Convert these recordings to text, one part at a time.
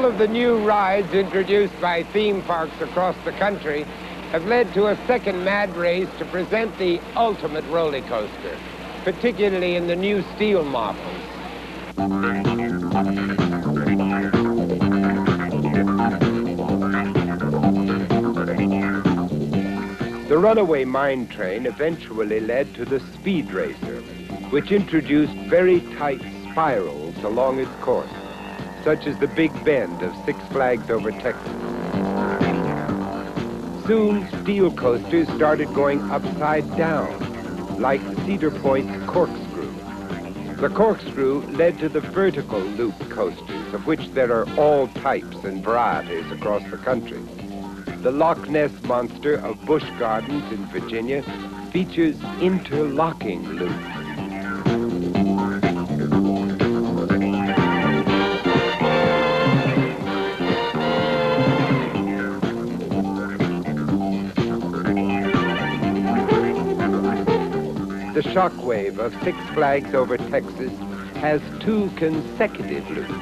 All of the new rides introduced by theme parks across the country have led to a second mad race to present the ultimate roller coaster, particularly in the new steel models. The runaway mine train eventually led to the speed racer, which introduced very tight spirals along its course, such as the Big Bend of Six Flags Over Texas. Soon, steel coasters started going upside down, like Cedar Point's corkscrew. The corkscrew led to the vertical loop coasters, of which there are all types and varieties across the country. The Loch Ness Monster of Busch Gardens in Virginia features interlocking loops. The Shockwave of Six Flags Over Texas has 2 consecutive loops.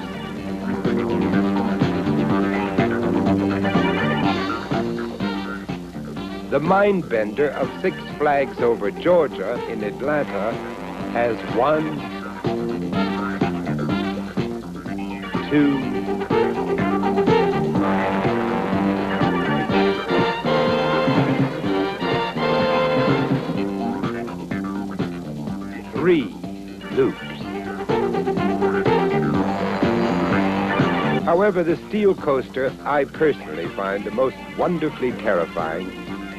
The Mindbender of Six Flags Over Georgia in Atlanta has 1, 2, 3 loops. However, the steel coaster I personally find the most wonderfully terrifying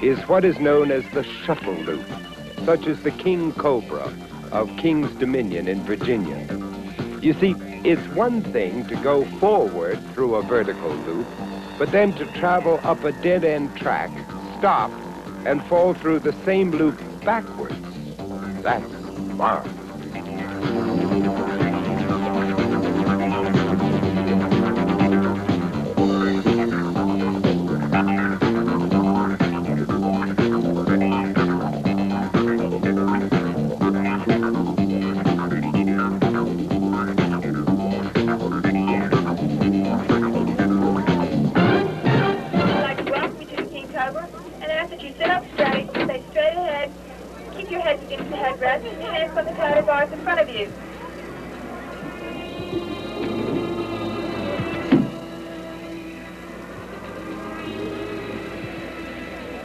is what is known as the shuttle loop, such as the King Cobra of King's Dominion in Virginia. You see, it's one thing to go forward through a vertical loop, but then to travel up a dead-end track, stop, and fall through the same loop backwards. That's marvelous.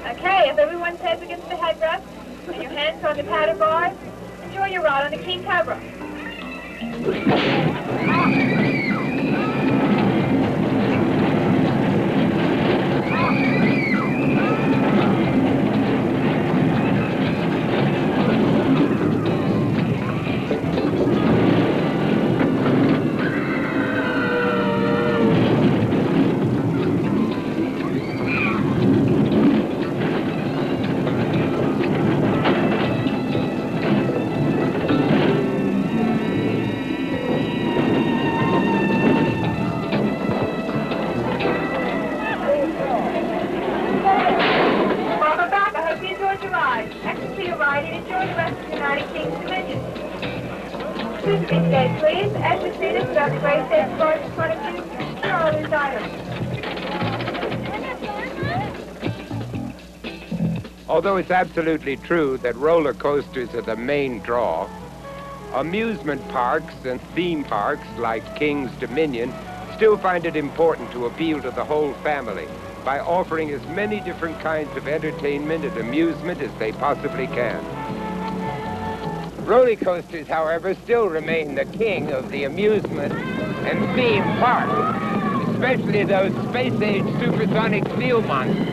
Okay, if everyone's heads against the headrest and your hands on the paddle bars, enjoy your ride on the King Cobra. Please, as you see this, without the gray safeguards in front of you, and all these items. Although it's absolutely true that roller coasters are the main draw, amusement parks and theme parks like King's Dominion still find it important to appeal to the whole family by offering as many different kinds of entertainment and amusement as they possibly can. Roller coasters, however, still remain the king of the amusement and theme parks, especially those space-age supersonic steel monsters.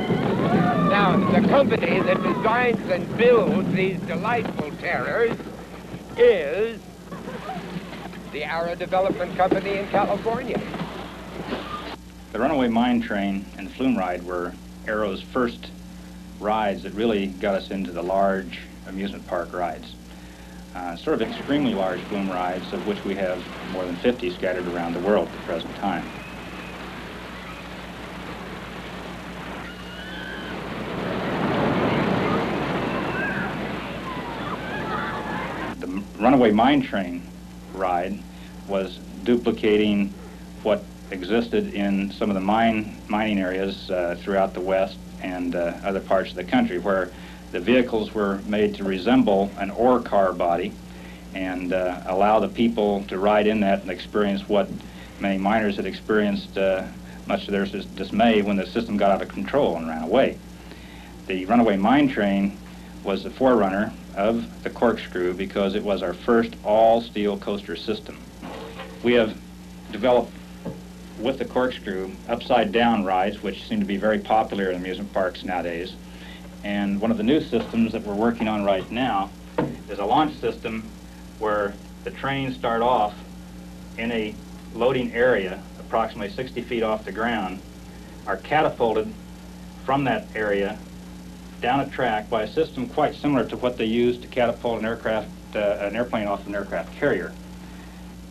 Now, the company that designs and builds these delightful terrors is the Arrow Development Company in California. The Runaway Mine Train and the Flume Ride were Arrow's first rides that really got us into the large amusement park rides. Sort of extremely large flume rides, of which we have more than 50 scattered around the world at the present time. The Runaway Mine Train ride was duplicating what existed in some of the mining areas throughout the West and other parts of the country, where the vehicles were made to resemble an ore car body and allow the people to ride in that and experience what many miners had experienced, much to their dismay, when the system got out of control and ran away. The runaway mine train was the forerunner of the corkscrew because it was our first all-steel coaster system. We have developed with the corkscrew upside-down rides, which seem to be very popular in amusement parks nowadays. And one of the new systems that we're working on right now is a launch system where the trains start off in a loading area approximately 60 feet off the ground, are catapulted from that area down a track by a system quite similar to what they use to catapult an airplane off an aircraft carrier.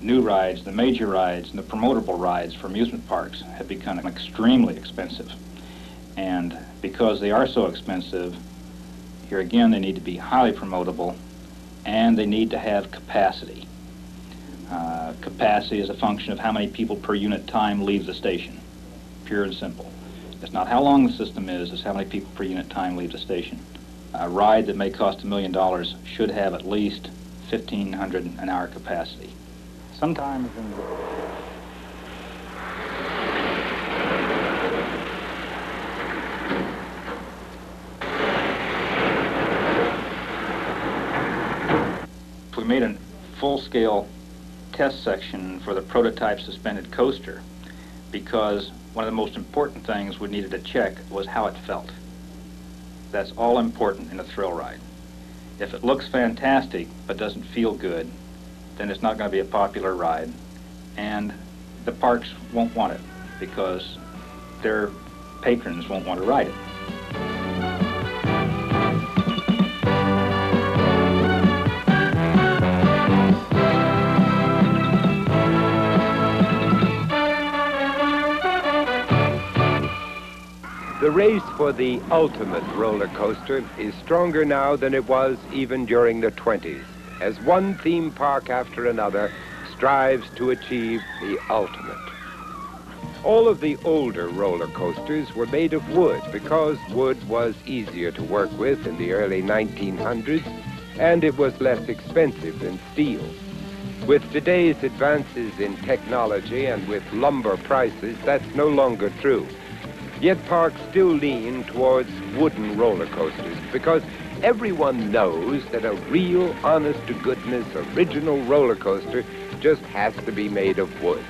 New rides, the major rides, and the promotable rides for amusement parks have become extremely expensive. And because they are so expensive, here again, they need to be highly promotable, and they need to have capacity. Capacity is a function of how many people per unit time leave the station, pure and simple. It's not how long the system is, it's how many people per unit time leave the station. A ride that may cost $1 million should have at least 1,500 an hour capacity. Sometimes in we made a full-scale test section for the prototype suspended coaster because one of the most important things we needed to check was how it felt. That's all important in a thrill ride. If it looks fantastic but doesn't feel good, then it's not going to be a popular ride, and the parks won't want it because their patrons won't want to ride it. The race for the ultimate roller coaster is stronger now than it was even during the 20s, as one theme park after another strives to achieve the ultimate. All of the older roller coasters were made of wood because wood was easier to work with in the early 1900s, and it was less expensive than steel. With today's advances in technology and with lumber prices, that's no longer true. Yet parks still lean towards wooden roller coasters because everyone knows that a real, honest-to-goodness, original roller coaster just has to be made of wood.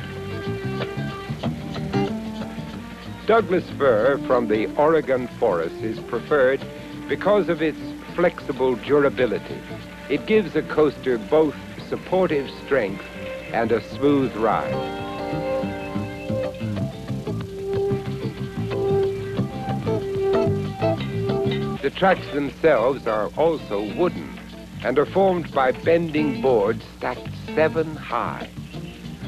Douglas fir from the Oregon forest is preferred because of its flexible durability. It gives a coaster both supportive strength and a smooth ride. The tracks themselves are also wooden and are formed by bending boards stacked 7 high.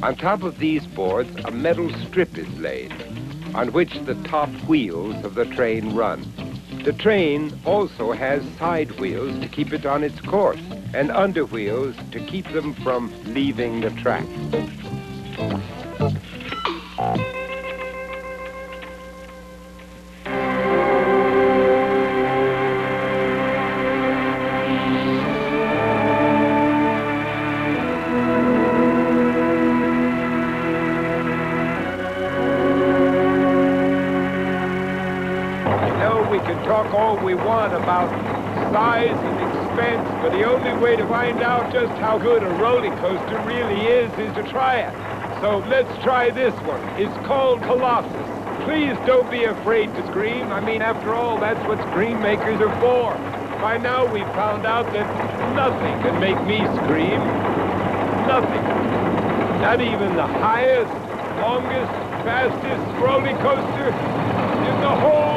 On top of these boards, a metal strip is laid, on which the top wheels of the train run. The train also has side wheels to keep it on its course, and under wheels to keep them from leaving the track. Talk all we want about size and expense, but the only way to find out just how good a roller coaster really is to try it. So let's try this one. It's called Colossus. Please don't be afraid to scream. I mean, after all, that's what scream makers are for. By now we've found out that nothing can make me scream. Nothing. Not even the highest, longest, fastest roller coaster in the whole